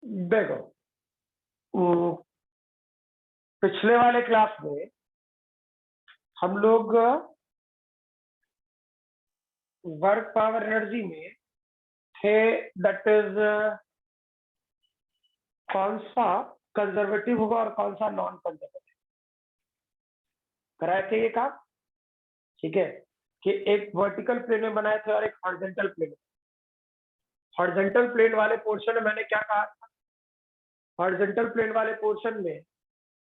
देखो, पिछले वाले क्लास में हम लोग वर्क पावर एनर्जी में थे, दैट इज कौन सा कंजर्वेटिव होगा और कौन सा नॉन कंजर्वेटिव। कराए थे ये काम, ठीक है, कि एक वर्टिकल प्लेन में बनाए थे और एक हॉरिजॉन्टल प्लेन। हॉरिजॉन्टल प्लेन वाले पोर्शन में मैंने क्या कहा था? हॉरिजॉन्टल प्लेन वाले पोर्शन में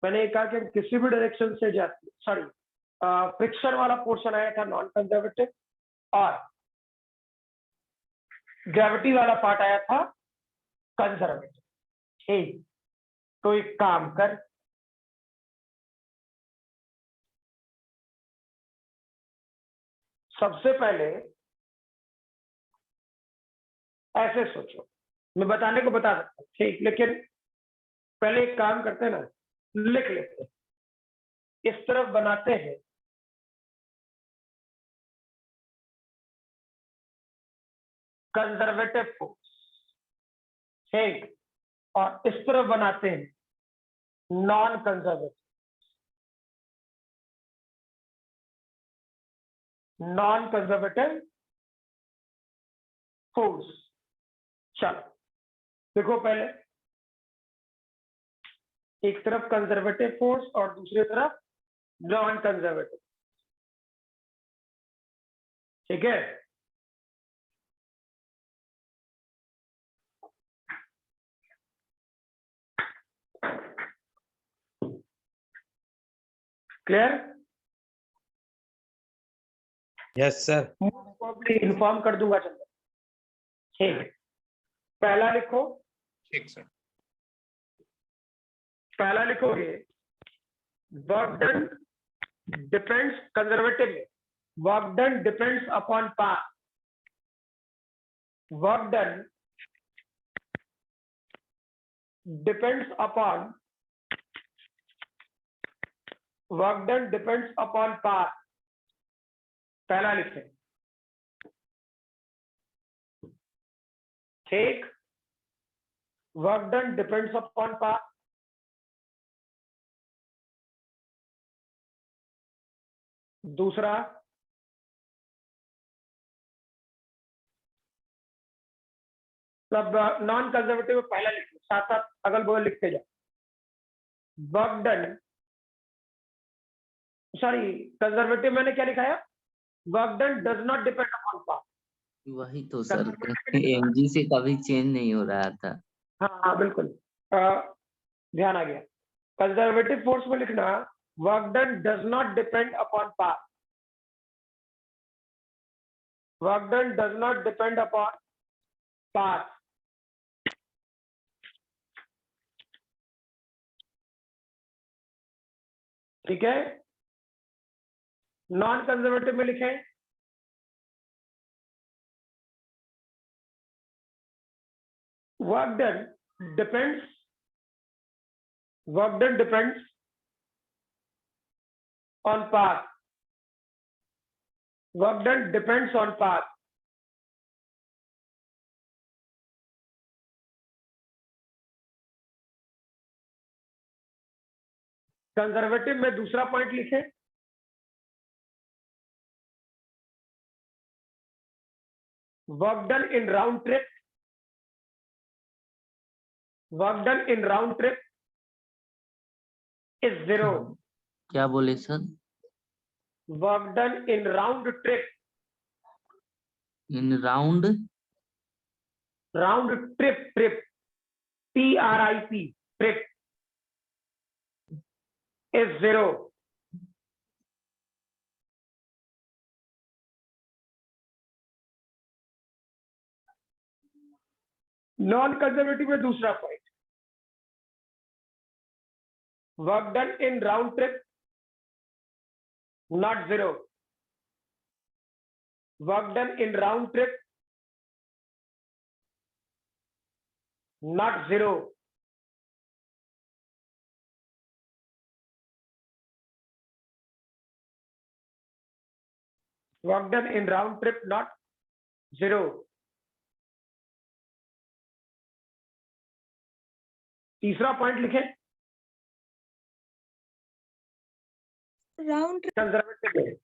मैंने कहा कि हम किसी भी डायरेक्शन से जाते, सॉरी, फ्रिक्शन वाला पोर्शन आया था नॉन कंजर्वेटिव और ग्रेविटी वाला पार्ट आया था कंजर्वेटिव। ठीक, तो एक काम कर, सबसे पहले ऐसे सोचो, मैं बताने को बता सकता हूँ, ठीक, लेकिन पहले एक काम करते हैं ना, लिख लेते हैं, इस तरफ बनाते हैं कंजर्वेटिव फोर्स, ठीक, और इस तरफ बनाते हैं non conservative, non conservative force. चलो देखो, पहले एक तरफ कंजर्वेटिव फोर्स और दूसरी तरफ नॉन कंजर्वेटिव, ठीक है। क्लियर? Yes sir. इन्फॉर्म कर दूंगा, चलो, ठीक है। पहला लिखो। ठीक सर। पहला लिखोगे, वर्क डन डिपेंड्स, कंजर्वेटिव में work done depends upon path, work done depends upon, work done depends upon path. पहला लिखें, ठीक, work done depends upon path. दूसरा, सब नॉन कंजर्वेटिव में पहला लिखो, साथ साथ अगल बगल लिखते जाओ। वर्क डन, सॉरी, कंजर्वेटिव मैंने क्या लिखाया? Work done does not depend upon path. वही तो सर, एमजी से कभी चेंज नहीं हो रहा था। हाँ हाँ बिल्कुल, ध्यान आ गया। कंजर्वेटिव फोर्स में लिखना, work done does not depend upon path, work done does not depend upon path. ठीक है। नॉन कंजर्वेटिव में लिखें, work done depends, work done depends on path, work done depends on path. Conservative में दूसरा point लिखें, work done in round trip, work done in round trip is 0। क्या बोले sir? Work done in round trip, in round, round trip, trip TRIP, trip is 0। Non conservative में दूसरा point, work done in round trip not 0, work done in round trip not 0। Work done in round trip not 0। तीसरा point लिखें round conservative में।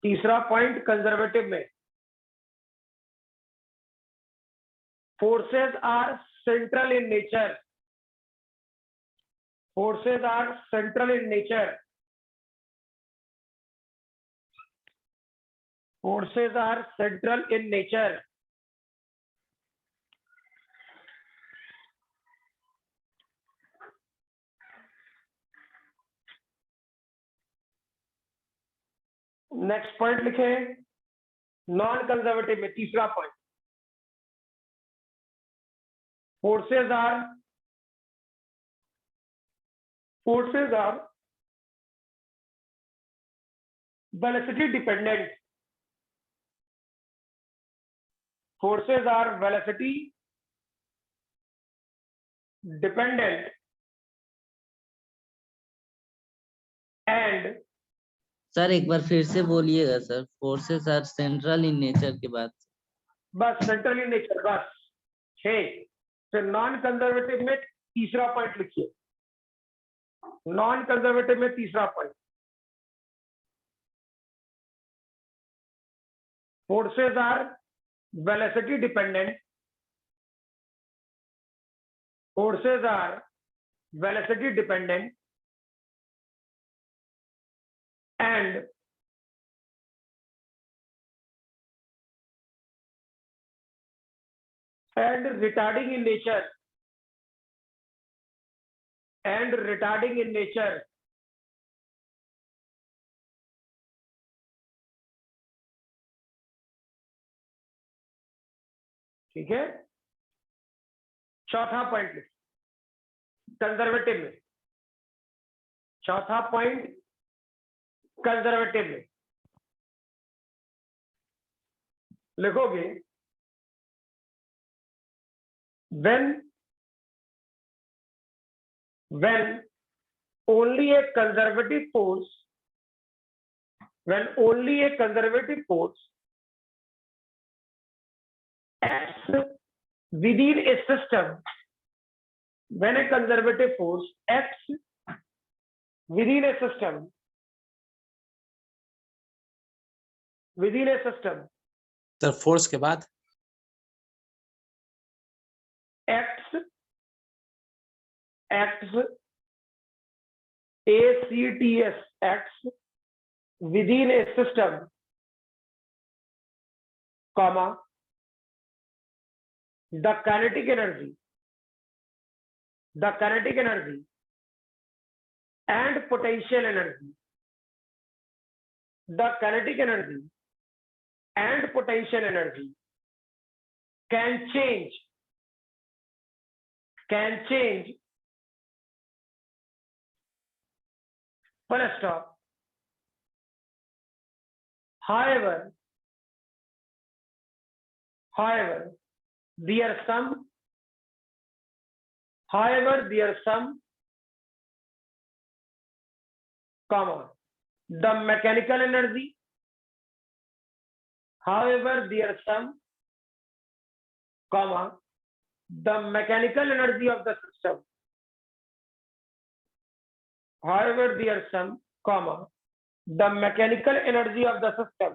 तीसरा point conservative में, forces are central in nature. Forces are central in nature. Forces are central in nature. Next point लिखे non conservative में, तीसरा point, forces are velocity dependent. Forces are velocity dependent and sir एक बार फिर से बोलिएगा sir, forces are central in nature के बाद। बस सेंट्रल इन नेचर, बस 6। फिर नॉन कंजर्वेटिव में तीसरा पॉइंट लिखिए, नॉन कंजर्वेटिव में तीसरा point, forces are velocity dependent, forces are velocity dependent and retarding in nature, and retarding in nature. ठीक है, चौथा पॉइंट कंजर्वेटिव में, चौथा पॉइंट कंजर्वेटिव में लिखोगे when only a conservative force, when only a conservative force acts within a system, when a conservative force acts within a system, within a system, sir force के बाद acts acts within a system, comma, the kinetic energy and potential energy, the kinetic energy and potential energy can change full stop. However, there are some comma, the mechanical energy, however there are some comma, the mechanical energy of the system, however there are some comma, the mechanical energy of the system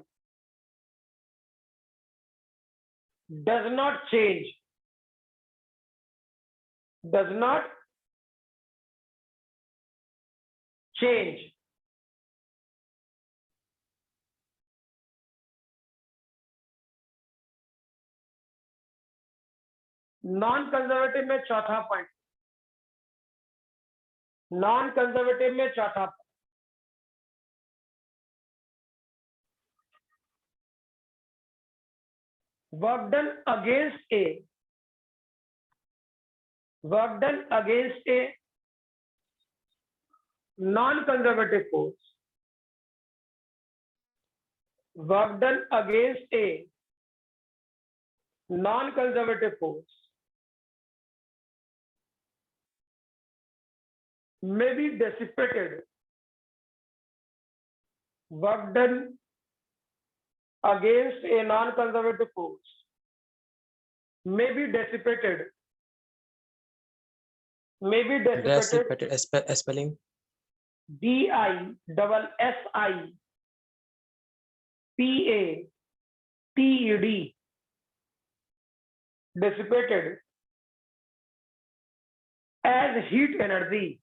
does not change, non conservative में चौथा point, non conservative में चौथा point, work done against a non-conservative force, work done against a non-conservative force may be dissipated, work done against a non-conservative force may be dissipated may be dissipated, dissipated spelling dissipated, dissipated as heat energy,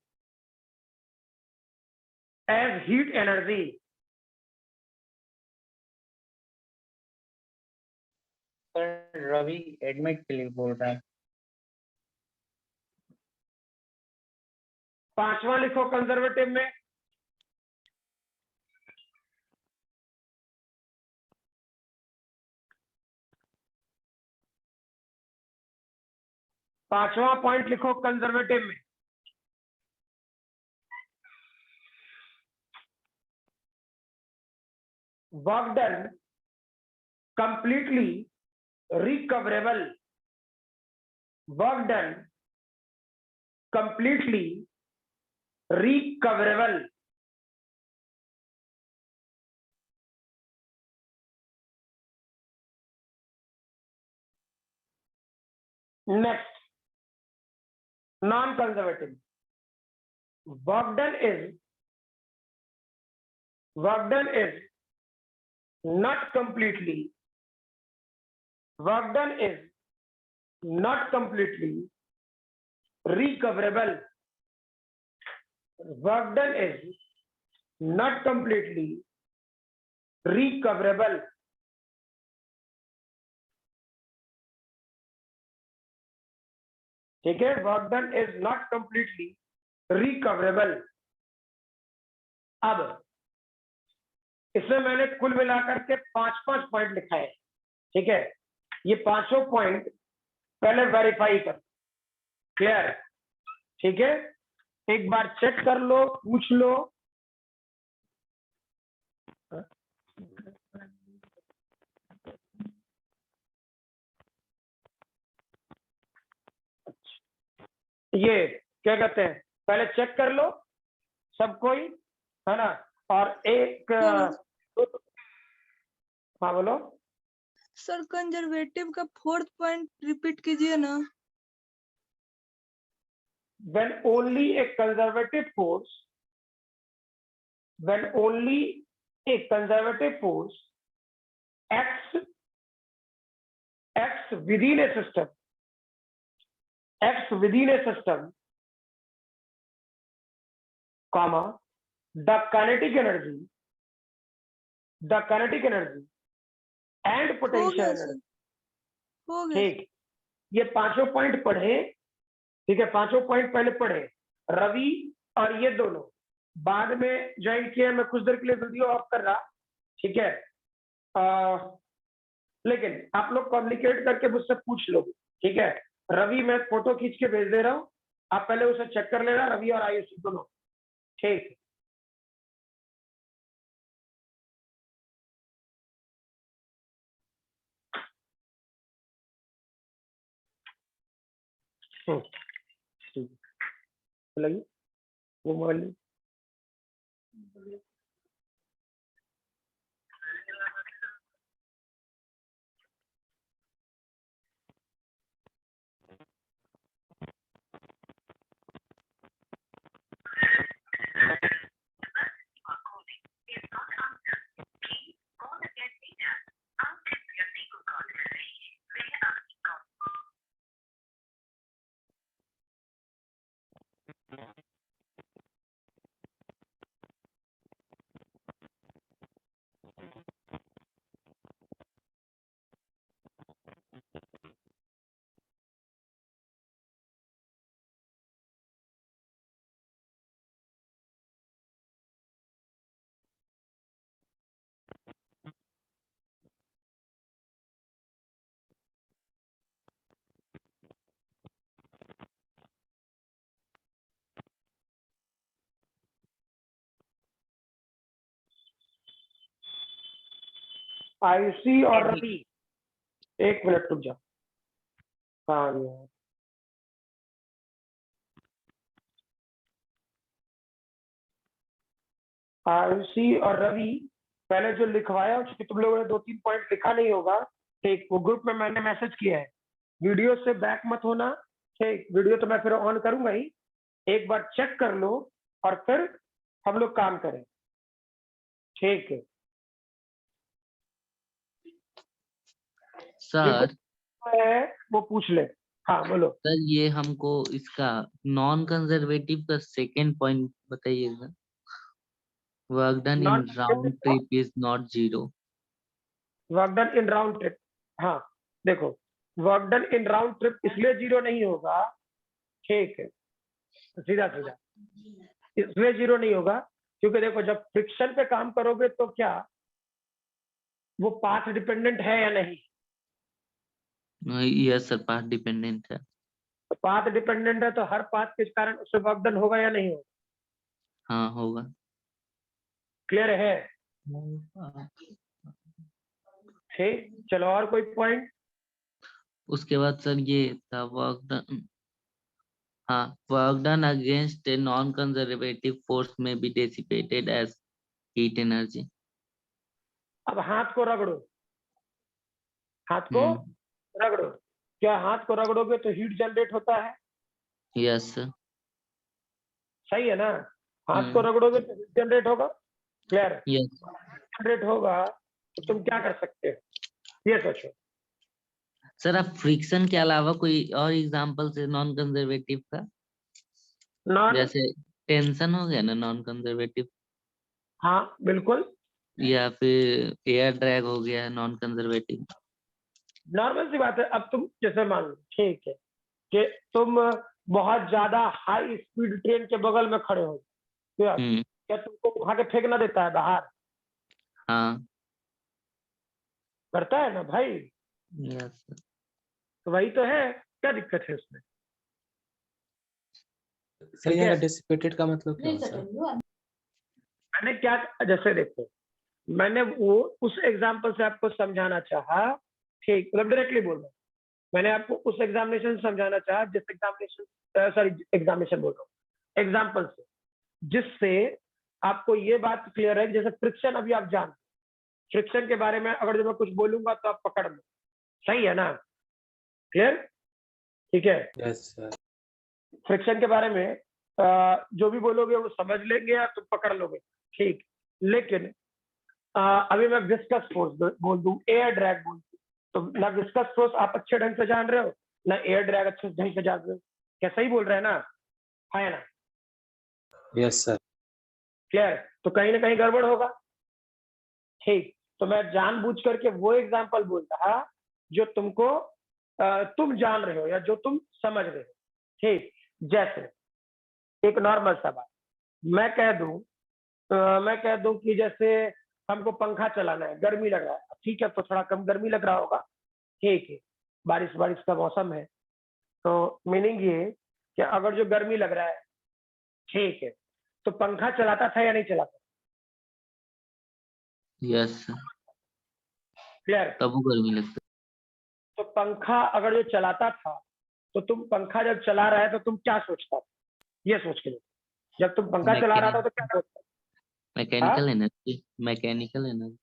as heat energy. Sir Ravi admit के लिए बोल रहा है। पांचवा लिखो conservative में, पांचवा point लिखो कंजर्वेटिव में। Work done completely recoverable, work done completely recoverable. Next, non-conservative. Work done is not completely, work done is not completely recoverable. Work done is not completely recoverable. ठीक है, work done is not completely recoverable. अब इसमें मैंने कुल मिलाकर के 5 point लिखा है, ठीक है। ये पांचों पॉइंट पहले वेरीफाई कर, क्लियर, ठीक है। एक बार चेक कर लो, पूछ लो। ये क्या कहते हैं, पहले चेक कर लो सब कोई, है ना। और एक हाँ बोलो सर, कंजर्वेटिव का 4th पॉइंट रिपीट कीजिए ना। when only a conservative force, when only a conservative force acts within a system, comma, the kinetic energy and हो potential गया energy, सर, हो गया। ठीक। ये पांचों पॉइंट पढ़े, ठीक है, पांचों पॉइंट पहले पढ़े रवि, और ये दोनों बाद में ज्वाइन किया। मैं कुछ देर के लिए वीडियो ऑफ कर रहा, ठीक है। लेकिन आप लोग कम्युनिकेट करके मुझसे पूछ लो, ठीक है। रवि मैं फोटो खींच के भेज दे रहा हूँ, आप पहले उसे चेक कर लेना, रवि और आयुषी दोनों, ठीक। लगी वो मोबाइल आयुषी और रवि, एक मिनट रुक जाओ। हाँ यार, आयुषी और रवि पहले जो लिखवाया, क्योंकि तुम लोगों ने 2-3 पॉइंट लिखा नहीं होगा, ठीक। वो ग्रुप में मैंने मैसेज किया है, वीडियो से बैक मत होना, ठीक। वीडियो तो मैं फिर ऑन करूंगा ही, एक बार चेक कर लो और फिर हम लोग काम करें, ठीक है? सर है वो पूछ ले। हाँ बोलो। सर ये हमको इसका नॉन कंजर्वेटिव का सेकेंड पॉइंट बताइएगा। Work done in round trip is not zero. Work done in round trip, हाँ देखो, work done in round trip इसलिए जीरो नहीं होगा, ठीक है, सीधा सीधा इसलिए जीरो नहीं होगा क्योंकि देखो जब फ्रिक्शन पे काम करोगे तो क्या वो पाथ डिपेंडेंट है या नहीं? यस सर, पाथ डिपेंडेंट है। तो पाथ डिपेंडेंट है तो हर पाथ के कारण उससे वर्क डन होगा या नहीं होगा? हाँ होगा। क्लियर है? ठीक, चलो और कोई पॉइंट? उसके बाद सर ये था वर्क डन, हाँ, work done against a non conservative force में be dissipated as heat energy. अब हाथ को रगड़ो, हाथ को रगड़ो, क्या हाथ को रगड़ोगे तो हीट जनरेट होता है? Yes sir. सही है ना? हाथ को रगड़ोगे तो हीट जनरेट होगा। क्लियर? यस जनरेट होगा तो तुम क्या कर सकते हो ये सोचो। सर, आप फ्रिक्शन के अलावा कोई और एग्जांपल से नॉन कंजर्वेटिव का, नॉन, जैसे टेंशन हो गया ना नॉन कंजर्वेटिव, हाँ बिल्कुल या फिर एयर ड्रैग हो गया नॉन कंजर्वेटिव। नॉर्मल सी बात है। अब तुम जैसे मान लो, ठीक है, कि तुम बहुत ज्यादा हाई स्पीड ट्रेन के बगल में खड़े हो, क्या क्या तुमको उठा के फेंक ना देता है बाहर? हाँ करता है ना भाई? Yes sir. तो वही तो है, क्या दिक्कत है उसमें? सर ठीक यहाँ है, का डिसिपेटेड का मतलब क्या होता है? मैंने क्या, जैसे देखो, मैंने वो उस एग्जाम्पल से आपको समझाना चाहा, ठीक, मतलब डायरेक्टली बोल रहा हूँ, मैंने आपको उस एग्जामिनेशन से समझाना चाहा जिस एग्जामिनेशन, सॉरी एग्जामिनेशन बोल रहा हूँ, एग्जाम्पल से, जिससे आपको ये बात क्लियर है। जैसे फ्रिक्शन अभी आप जान, फ्रिक्शन के बारे में अगर जब मैं कुछ बोलूंगा तो आप पकड़ लो, सही है ना? क्लियर? ठीक है, यस सर। फ्रिक्शन के बारे में जो भी बोलोगे वो समझ लेंगे या तुम पकड़ लोगे, ठीक। लेकिन अभी मैं विस्कस फोर्स बोल दूं, एयर ड्रैग बोल दूं, तो ना विस्कस फोर्स आप अच्छे ढंग से जान रहे हो, ना एयर ड्रैग अच्छे ढंग से जान रहे हो। क्या सही बोल रहे हैं ना? है ना? Yes sir. क्लियर? तो कहीं ना कहीं गड़बड़ होगा, ठीक। तो मैं जानबूझ करके वो एग्जाम्पल बोल रहा जो तुमको तुम जान रहे हो या जो तुम समझ रहे हो, ठीक। जैसे एक नॉर्मल सा बात मैं कह दूं, मैं कह दूं कि जैसे हमको पंखा चलाना है, गर्मी लग रहा है, ठीक है, तो थोड़ा कम गर्मी लग रहा होगा, ठीक है, बारिश बारिश का मौसम है, तो मीनिंग ये कि अगर जो गर्मी लग रहा है, ठीक है, तो पंखा चलाता था या नहीं चलाता? Yes sir, clear? तब वो गर्मी लगता तो पंखा अगर जो चलाता था, तो तुम पंखा जब चला रहा है तो तुम क्या सोचता था? ये सोच के देखो, जब तुम पंखा चला रहा था तो क्या सोचता था? Mechanical energy, mechanical energy.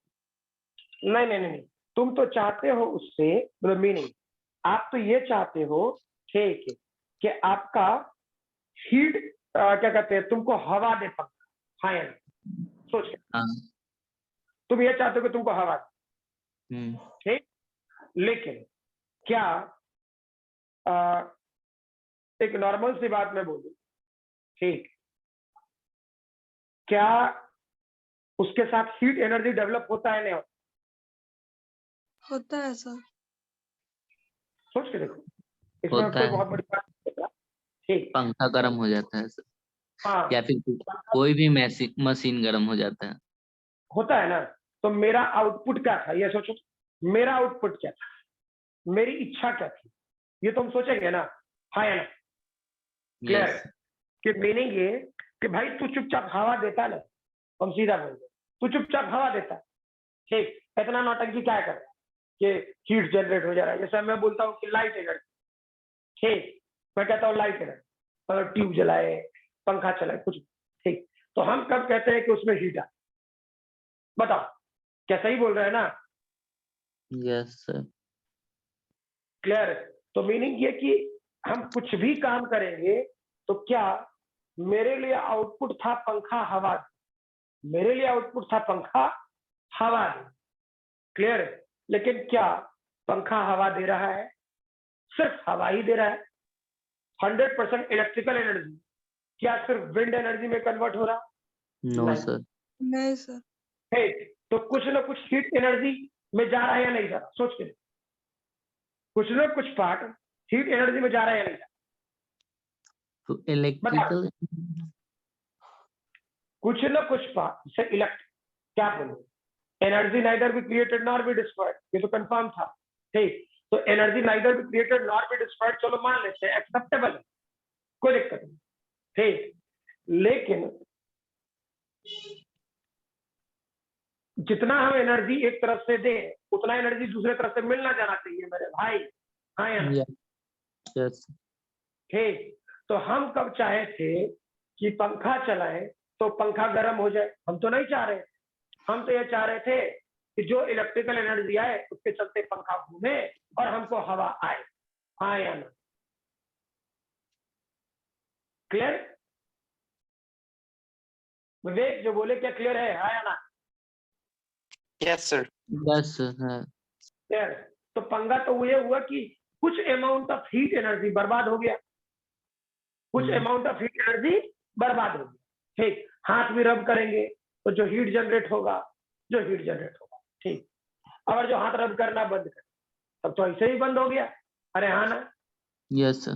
नहीं नहीं नहीं नहीं, तुम तो चाहते हो उससे, मतलब मीनिंग आप तो ये चाहते हो, ठीक है, कि आपका हीट, क्या कहते हैं, तुमको हवा दे पंखा, हाँ या नहीं? सोच के, हाँ। तुम ये चाहते हो कि तुमको हवा दे, ठीक। लेकिन क्या एक नॉर्मल सी बात मैं बोलूं, ठीक, क्या उसके साथ हीट एनर्जी डेवलप होता है नहीं होता? होता है सर। सोच के देखो, इसमें होता कोई है, बहुत बड़ी बात नहीं होता, ठीक। पंखा गर्म हो जाता है सर, हाँ, या फिर कोई भी मशीन गर्म हो जाता है। होता है ना? तो मेरा आउटपुट क्या था ये सोचो, मेरा आउटपुट क्या था, मेरी इच्छा क्या थी, ये तुम सोचेंगे ना? हाँ या ना? क्लियर? यस कि मीनिंग ये कि भाई तू चुपचाप हवा देता ना, हम सीधा बोल दो, तू चुपचाप हवा देता, ठीक, इतना नौटंकी क्या कर रहा है कि हीट जनरेट हो जा रहा है। जैसे मैं बोलता हूँ कि लाइट एनर्जी, ठीक, मैं कहता हूँ लाइट एनर्जी, मतलब ट्यूब जलाए, पंखा चलाए, कुछ, ठीक, तो हम कब कहते हैं कि उसमें हीट आ? बताओ, क्या सही बोल रहे हैं ना? Yes sir. क्लियर? तो मीनिंग ये कि हम कुछ भी काम करेंगे तो क्या मेरे लिए आउटपुट था पंखा हवा, मेरे लिए आउटपुट था पंखा हवा। क्लियर है? लेकिन क्या पंखा हवा दे रहा है? सिर्फ हवा ही दे रहा है। 100% इलेक्ट्रिकल एनर्जी क्या सिर्फ विंड एनर्जी में कन्वर्ट हो रहा? नो नहीं। सर। नहीं सर। है तो कुछ ना कुछ हीट एनर्जी में जा रहा है या नहीं जा रहा? सोच के देखो। कुछ ना कुछ पार्ट हीट एनर्जी में जा रहा है या नहीं जा रहा? तो इलेक्ट्रिकल कुछ ना कुछ पार्ट से इलेक्ट्रिक क्या बोलो, energy neither be created nor be destroyed, ये तो कंफर्म था। ठीक, तो energy neither be created nor be destroyed, चलो मान लेते हैं, एक्सेप्टेबल है, कोई दिक्कत नहीं। ठीक, लेकिन जितना हम एनर्जी एक तरफ से दें उतना एनर्जी दूसरे तरफ से मिलना जाना चाहिए मेरे भाई। हाँ या ना? यस। ठीक, तो हम कब चाहे थे कि पंखा चलाएं तो पंखा गर्म हो जाए? हम तो नहीं चाह रहे, हम तो ये चाह रहे थे कि जो इलेक्ट्रिकल एनर्जी आए उसके चलते पंखा घूमे और हमको हवा आए। हाँ या ना? क्लियर? विवेक जो बोले क्या क्लियर है? हाँ या ना? Yes sir. Yes sir. Clear? तो पंगा तो ये हुआ कि कुछ अमाउंट ऑफ हीट एनर्जी बर्बाद हो गया, कुछ अमाउंट ऑफ हीट एनर्जी बर्बाद हो गया। ठीक, हाथ भी रब करेंगे तो जो हीट जनरेट होगा, ठीक, और जो हाथ रब करना बंद कर तब तो ऐसे ही बंद हो गया। अरे हाँ ना? Yes sir.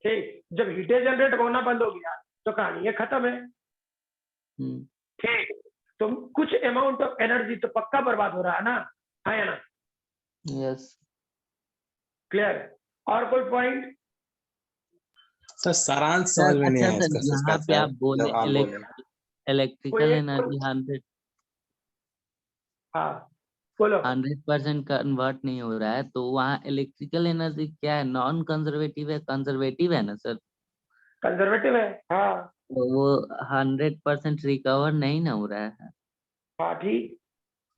ठीक, जब हीटें जनरेट होना बंद हो गया तो कहानी ये खत्म है। ठीक, तो कुछ अमाउंट ऑफ एनर्जी तो पक्का बर्बाद हो रहा है ना? हाँ या ना? यस। क्लियर? और कोई पॉइंट? सर सारांश सर समझ में नहीं अच्छा आया सर, इसका यहाँ पे सर, आप बोले जब आप बोले। इलेक्ट्रिकल कोई एनर्जी हाँ बोलो। 100% कन्वर्ट नहीं हो रहा है, तो वहाँ इलेक्ट्रिकल एनर्जी क्या है? नॉन कंजर्वेटिव है, कंजर्वेटिव है ना सर? कंजर्वेटिव है। हाँ तो वो 100% रिकवर नहीं ना हो रहा है। हाँ ठीक, तो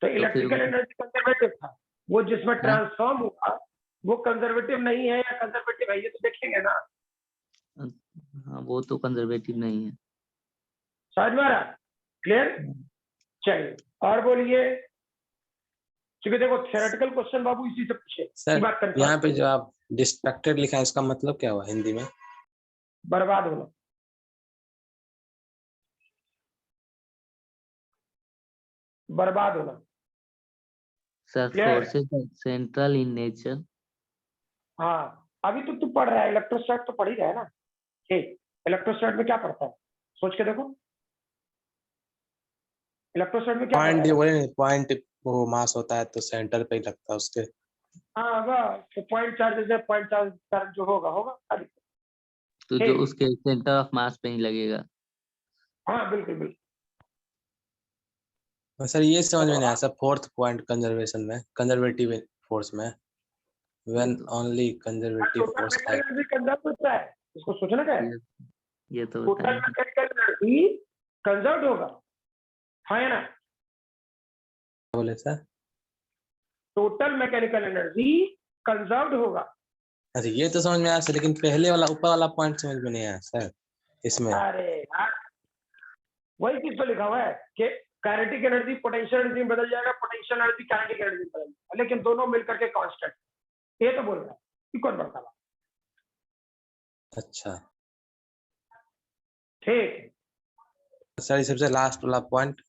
तो फिर इलेक्ट्रिकल एनर्जी कंजर्वेटिव था, वो जिसमें हाँ? ट्रांसफॉर्म हुआ वो कंजर्वेटिव नहीं है या कंजर्वेटिव है, ये तो देखेंगे ना। हाँ, वो तो कंजर्वेटिव नहीं है। समझ में आ रहा? क्लियर? चलिए और बोलिए, क्योंकि देखो थ्योरेटिकल क्वेश्चन बाबू इसी से पूछे। ये सर बात कंफर्म, यहाँ पे जो आप डिस्ट्रैक्टेड लिखा है इसका मतलब क्या हुआ हिंदी में? बर्बाद होना। बर्बाद होना। Sir Clear? Forces central in nature. हाँ, अभी तो तू पढ़ रहा है, इलेक्ट्रोस्टैट तो पढ़ ही रहा है ना। ठीक, इलेक्ट्रोस्टैट में क्या पढ़ता है सोच के देखो, इलेक्ट्रोस्टैट में क्या पॉइंट पढ़ता है? बोले, पॉइंट वो मास होता है तो सेंटर पे ही लगता है उसके। हाँ बस, तो पॉइंट चार्ज है, पॉइंट चार्ज जो होगा होगा। तो जो ठीक। उसके सेंटर ऑफ मास पे ही लगेगा। हाँ बिल्कुल बिल्कुल। सर ये समझ में नहीं आया सर, फोर्थ पॉइंट कंजर्वेशन में, कंजर्वेटिव फोर्स में, when only conservative total force mechanical act. Energy conserve होता है, इसको सोचना क्या है? ये तो टोटल बताएं। मैकेनिकल एनर्जी कंजर्व होगा। हाँ या ना? बोले sir? Total mechanical energy conserve होगा। अच्छा ये तो समझ में आया सर, लेकिन पहले वाला ऊपर वाला पॉइंट समझ में नहीं आया सर इसमें। अरे यार, वही चीज तो लिखा हुआ है कि काइनेटिक एनर्जी पोटेंशियल एनर्जी में बदल जाएगा, पोटेंशियल एनर्जी काइनेटिक एनर्जी में बदल जाएगा, लेकिन दोनों मिलकर के कांस्टेंट। ये तो बोल रहा है कि कौन बढ़ता है। अच्छा ठीक, सर, ये सबसे लास्ट वाला पॉइंट,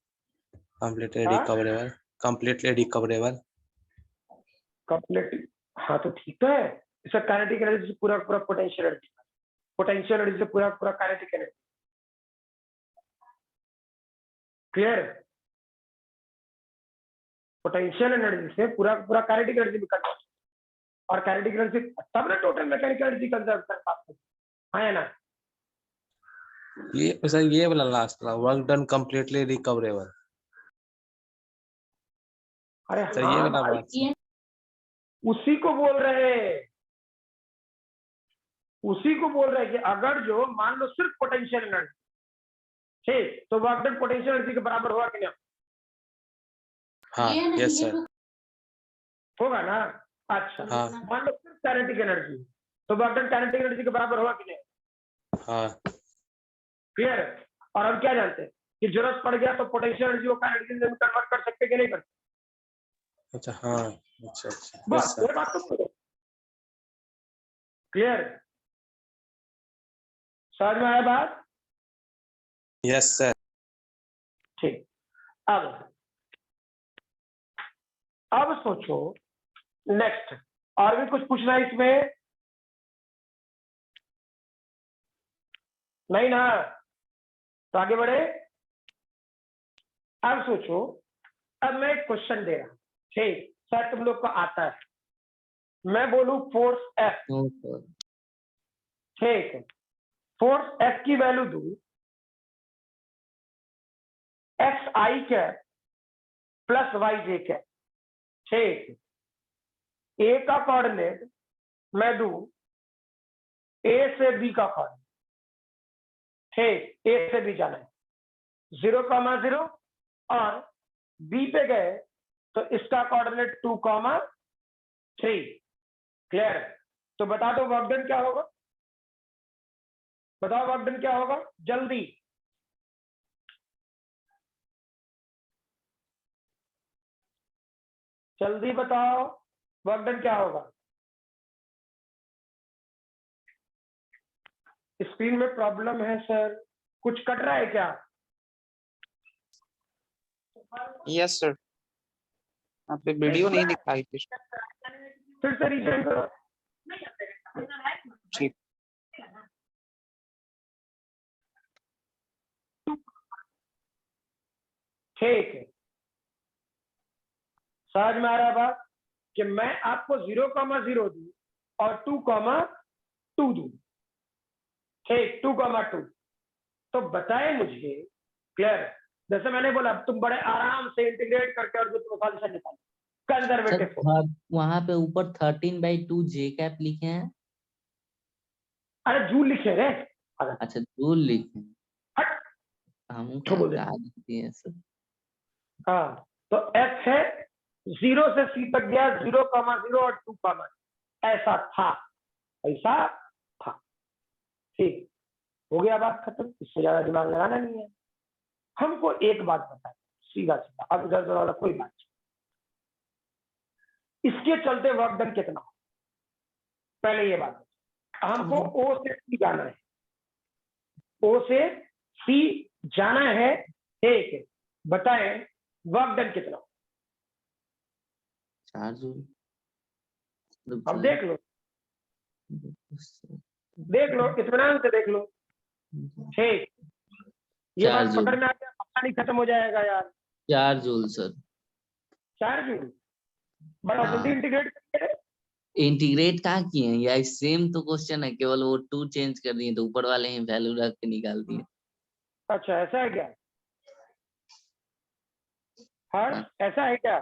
कंप्लीटली हाँ रिकवरेबल, कंप्लीटली रिकवरेबल। कंप्लीट, हाँ तो ठीक तो है। इसका काइनेटिक एनर्जी से पूरा पूरा पोटेंशियल एनर्जी, पोटेंशियल एनर्जी से पूरा पूरा kinetic energy. Clear? Potential energy से पूरा पूरा काइनेटिक एनर्जी में कन्वर्ट, और काइनेटिक एनर्जी तब ना टोटल मैकेनिकल एनर्जी कंजर्व कर पाते हैं। हाँ या ना? ये सर ये वाला लास्ट वाला, वर्क डन कंप्लीटली रिकवरेबल। अरे सर ये हाँ वाला भाई, बात सर। उसी को बोल रहे हैं, उसी को बोल रहे हैं कि अगर जो मान लो सिर्फ पोटेंशियल एनर्जी, ठीक, तो वर्क डन पोटेंशियल एनर्जी के बराबर होगा कि नहीं? हाँ यस सर। होगा ना? अच्छा, हाँ मान लो सिर्फ काइनेटिक एनर्जी, तो वर्क डन काइनेटिक एनर्जी के बराबर होगा कि नहीं? हाँ क्लियर है? और हम क्या जानते हैं कि जरूरत पड़ गया तो पोटेंशियल एनर्जी को काइनेटिक एनर्जी में कन्वर्ट कर सकते कि नहीं कर सकते? अच्छा हाँ अच्छा अच्छा यस बस सर ये बात तो बोलो। क्लियर? समझ में आया बात? यस सर ठीक। अब सोचो नेक्स्ट, और भी कुछ पूछना है इसमें? नहीं ना? तो आगे बढ़े। अब सोचो, अब मैं एक क्वेश्चन दे रहा हूं, ठीक? सर तुम लोग को आता है, मैं बोलूं फोर्स एफ, नो सर। ठीक है? फोर्स एफ की value two x i cap plus y j cap, ठीक? ए का कोऑर्डिनेट मैं दू ए से बी का कोऑर्डिनेट, ठीक? ए से बी जाना है 0,0 और बी पे गए तो इसका कोऑर्डिनेट 2,3। क्लियर? तो बता दो वर्क डन क्या होगा? बताओ वर्क डन क्या होगा जल्दी? जल्दी बताओ वर्क डन क्या होगा? स्क्रीन में प्रॉब्लम है सर, कुछ कट रहा है क्या? यस सर, यहाँ पे वीडियो नहीं दिखाई थी। फिर से रीसेंड करो। ठीक। ठीक है, समझ में आ रहा बात कि मैं आपको 0,0 दूं और 2,2 दूं, ठीक? 2,2 तो बताए मुझे। क्लियर? जैसे मैंने बोला तुम बड़े आराम से इंटीग्रेट करके और जो सॉल्यूशन निकालो कंजर्वेटिव फोर्स। वहां पे ऊपर 13/2 जे कैप लिखे हैं। अरे जूल लिखे रे। अच्छा जूल लिखे हैं। हट, हम तो बोल दे। क्या लिखते हैं सर? हाँ, तो एफ है 0 से सी तक गया 0,0 और 2, ऐसा था, ऐसा था। ठीक, हो गया बात खत्म, इससे ज्यादा दिमाग लगाना नहीं है। हमको एक बात बताए सीधा सीधा, अब इधर वाला कोई बात नहीं, इसके चलते वर्क डन कितना हो? पहले ये बात हमको ओ से सी जाना है, ओ से सी जाना है, ठीक है? बताएं वर्क डन कितना? 4 जूल। अब देख लो, देख लो, इत्मीनान से देख लो, ठीक? ये 4 बात जूल। पकड़ में आ गया, पता नहीं खत्म हो जाएगा यार। 4 जूल सर। 4 जूल बड़ा हाँ। जल्दी इंटीग्रेट करके। इंटीग्रेट कहाँ किए हैं यार? सेम तो क्वेश्चन है, केवल वो 2 चेंज कर दिए तो ऊपर वाले ही वैल्यू रख के निकाल दिए। अच्छा ऐसा है क्या? हाँ ऐसा है क्या?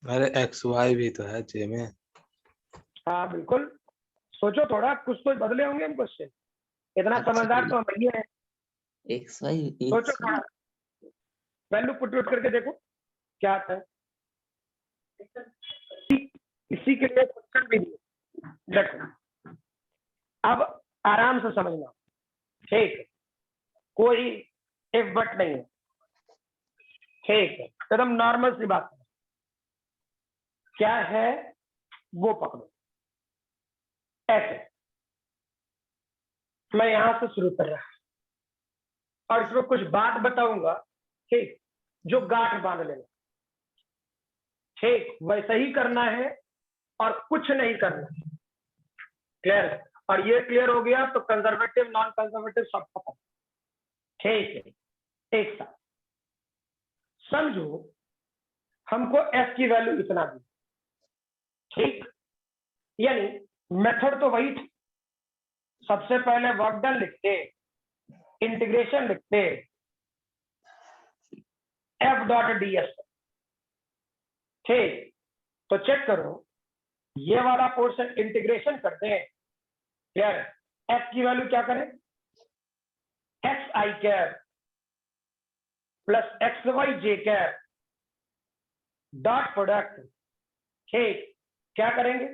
अरे एक्स वाई भी तो है जे में। हाँ बिल्कुल, सोचो थोड़ा, कुछ तो बदले होंगे हम क्वेश्चन, इतना अच्छा, समझदार तो हम नहीं है। एक्स वाई सोचो थोड़ा, वैल्यू पुट करके देखो क्या आता है। इसी के लिए क्वेश्चन भी दिए। देखो अब आराम से समझना, ठीक है? कोई इफ बट नहीं है, ठीक है? एकदम नॉर्मल सी बात है, क्या है वो पकड़ो। ऐसे मैं यहां से शुरू कर रहा हूं और इसमें कुछ बात बताऊंगा, ठीक? जो गांठ बांध लेना, ठीक? वैसा ही करना है और कुछ नहीं करना। क्लियर? और ये क्लियर हो गया तो कंजर्वेटिव नॉन कंजर्वेटिव सब खत्म, ठीक है? एक साथ समझो, हमको एफ की वैल्यू इतना दी, ठीक? यानी मेथड तो वही थी, सबसे पहले वर्क डन लिखते, इंटीग्रेशन लिखते, एफ डॉट डी एस, ठीक? तो चेक करो, ये वाला पोर्शन इंटीग्रेशन करते हैं, यार एफ की वैल्यू क्या करें? X i cap plus x Y j cap dot product, ठीक? क्या करेंगे?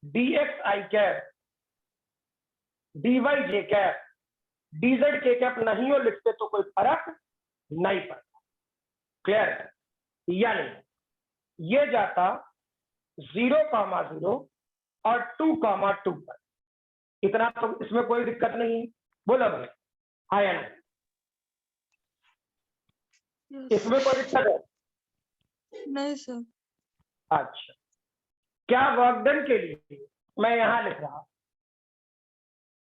dx i cap dy j cap dz k cap नहीं हो लिखते तो कोई फर्क नहीं पड़ता। क्लियर है? यानी ये जाता 0,0 और 2,2 पर, इतना तो इसमें कोई दिक्कत नहीं। बोलो भाई, हाँ या नहीं? इसमें कोई दिक्कत है? नहीं सर। अच्छा, क्या वर्क डन के लिए मैं यहां लिख रहा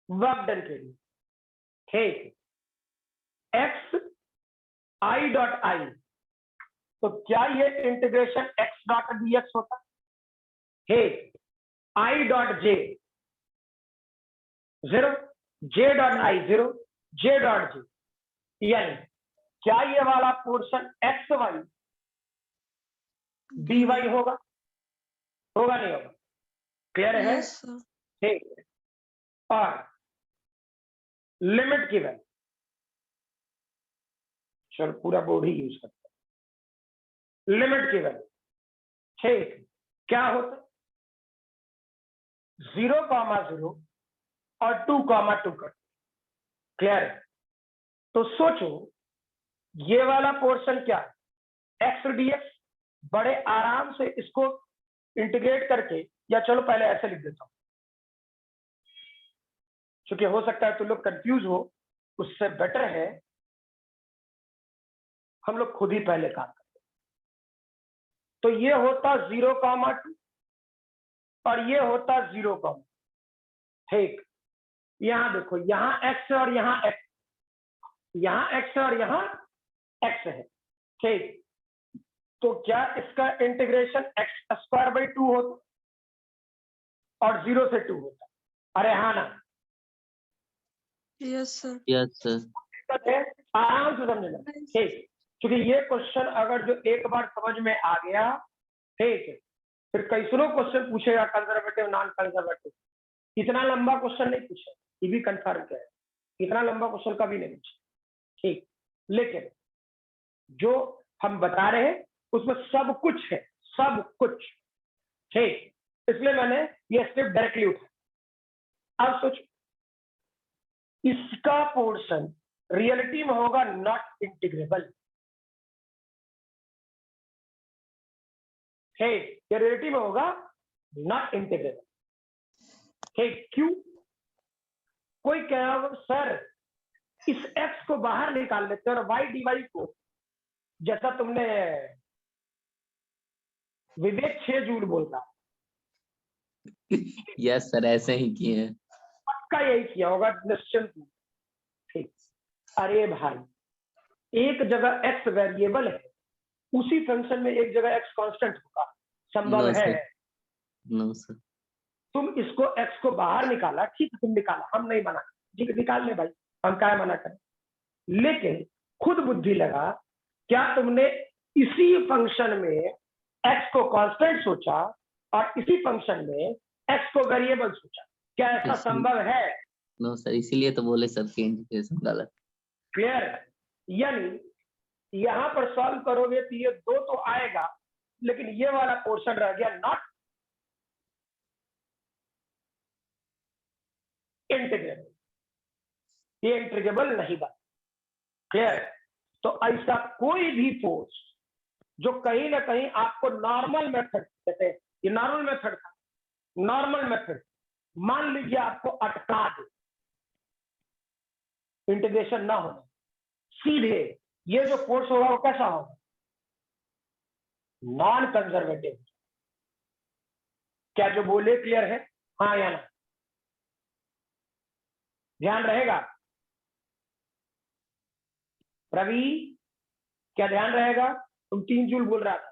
वर्क डन के लिए, ठीक, एक्स आई डॉट आई, तो क्या ये integration x dot d x होता है? I dot j 0, j dot i 0, j dot j, यानी क्या ये वाला portion x y d y होगा? होगा नहीं होगा? क्लियर है? Yes sir. ठीक है। और लिमिट की वैल्यू, चलो पूरा बोर्ड ही यूज करते हैं। लिमिट की वैल्यू, ठीक, क्या होता है? 0,0 और 2,2 कर। क्लियर है? तो सोचो ये वाला पोर्शन क्या है? एक्स डी एक्स, बड़े आराम से इसको इंटीग्रेट करके, या चलो पहले ऐसे लिख देता हूं, क्योंकि हो सकता है तो लोग कंफ्यूज हो, उससे बेटर है हम लोग खुद ही पहले काम करते। तो ये होता 0,2 और ये होता 0, ठीक। यहां देखो, यहां एक्स और यहां एक्स, यहां एक्स और यहां एक्स है, ठीक। तो क्या इसका इंटीग्रेशन x²/2 होता और 0 से 2 होता? अरे हाँ ना? Yes sir. Yes sir. दिक्कत है? आराम से समझना, ठीक। क्योंकि ये क्वेश्चन अगर जो एक बार समझ में आ गया, ठीक है, फिर कैसरो क्वेश्चन पूछेगा कंजर्वेटिव नॉन कंजर्वेटिव, इतना लंबा क्वेश्चन नहीं पूछे, ये भी कंफर्म किया है, इतना लंबा क्वेश्चन कभी नहीं पूछे, ठीक। लेकिन जो हम बता रहे हैं उसमें सब कुछ है, सब कुछ, ठीक। इसलिए मैंने ये स्टेप डायरेक्टली उठाया। अब सोचो, इसका पोर्शन रियलिटी में होगा नॉट इंटीग्रेबल, ठीक, ये रियलिटी में होगा नॉट इंटीग्रेबल, ठीक। क्यों? कोई कह रहा सर इस एक्स को बाहर निकाल लेते और वाई डी वाई को, जैसा तुमने विवेक 6 जूल बोलता, यस सर, ऐसे ही किए हैं। पक्का यही किया होगा निश्चिंत, ठीक। अरे भाई, एक जगह एक्स वेरिएबल है, उसी फंक्शन में एक जगह एक्स कांस्टेंट होगा, संभव नो है? Sir, no sir. तुम इसको एक्स को बाहर निकाला, ठीक, तुम निकाला, हम नहीं मना, ठीक, निकाल ले भाई, हम क्या मना करें। लेकिन खुद बुद्धि लगा, क्या तुमने इसी फंक्शन में एक्स को कांस्टेंट सोचा और इसी फंक्शन में एक्स को वेरिएबल सोचा? क्या ऐसा संभव है? नो सर, इसीलिए तो बोले सर कि इंटीग्रेशन गलत। क्लियर? यानी यहां पर सॉल्व करोगे तो ये 2 तो आएगा, लेकिन ये वाला पोर्शन रह गया नॉट इंटीग्रेबल, ये इंटीग्रेबल नहीं बना। क्लियर? तो ऐसा कोई भी फोर्स जो कहीं ना कहीं आपको नॉर्मल मेथड कहते हैं, ये नॉर्मल मेथड था, नॉर्मल मेथड मान लीजिए आपको अटका दे, इंटीग्रेशन ना होने, सीधे ये जो फोर्स होगा वो कैसा होगा? Non conservative. क्या जो बोले क्लियर है? हाँ या ना? ध्यान रहेगा? रवि, क्या ध्यान रहेगा? तुम 3 जूल बोल रहा था,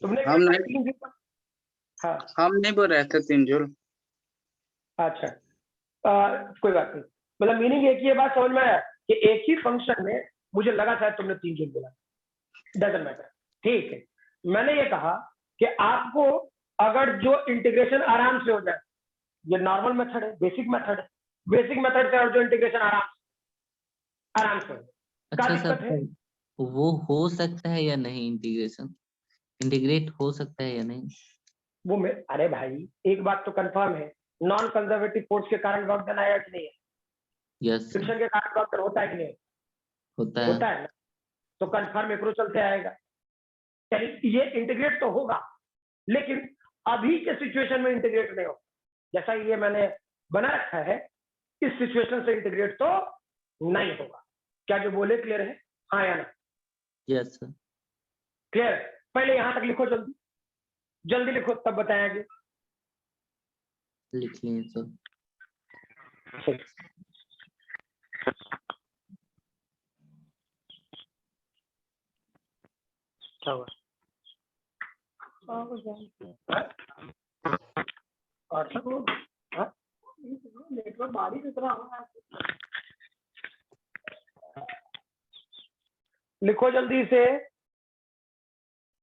तुमने हम नहीं 3 जूल? हाँ, हम नहीं बोल रहे थे 3 जूल। अच्छा, कोई बात नहीं, मतलब मीनिंग एक ही बात समझ में आया कि एक ही फंक्शन में, मुझे लगा शायद तुमने 3 जूल बोला, डजंट मैटर, ठीक है। मैंने ये कहा कि आपको अगर जो इंटीग्रेशन आराम से हो जाए, ये नॉर्मल मेथड है, बेसिक मेथड है, बेसिक मेथड से और जो इंटीग्रेशन आराम से हो, क्या अच्छा दिक्कत है? सर, वो हो सकता है या नहीं? इंटीग्रेशन इंटीग्रेट हो सकता है या नहीं? वो मैं, अरे भाई एक बात तो कंफर्म है, नॉन कंजर्वेटिव फोर्स के कारण वर्क डन आया कि नहीं है? यस सर फ्रिक्शन के कारण वर्क डन होता है कि नहीं? होता है होता है ना, तो कंफर्म एप्रोचल से आएगा, यानी ये इंटीग्रेट तो होगा, लेकिन अभी के सिचुएशन में इंटीग्रेट नहीं होगा। जैसा ये मैंने बना रखा है, इस सिचुएशन से इंटीग्रेट तो नहीं होगा। क्या जो बोले क्लियर है? हाँ या ना? यस सर क्लियर है? पहले यहां तक लिखो, जल्दी जल्दी लिखो, तब बताएंगे। लिख लिए सर ठीक। क्या हुआ? नेटवर्क बारिश इतना लिखो जल्दी से।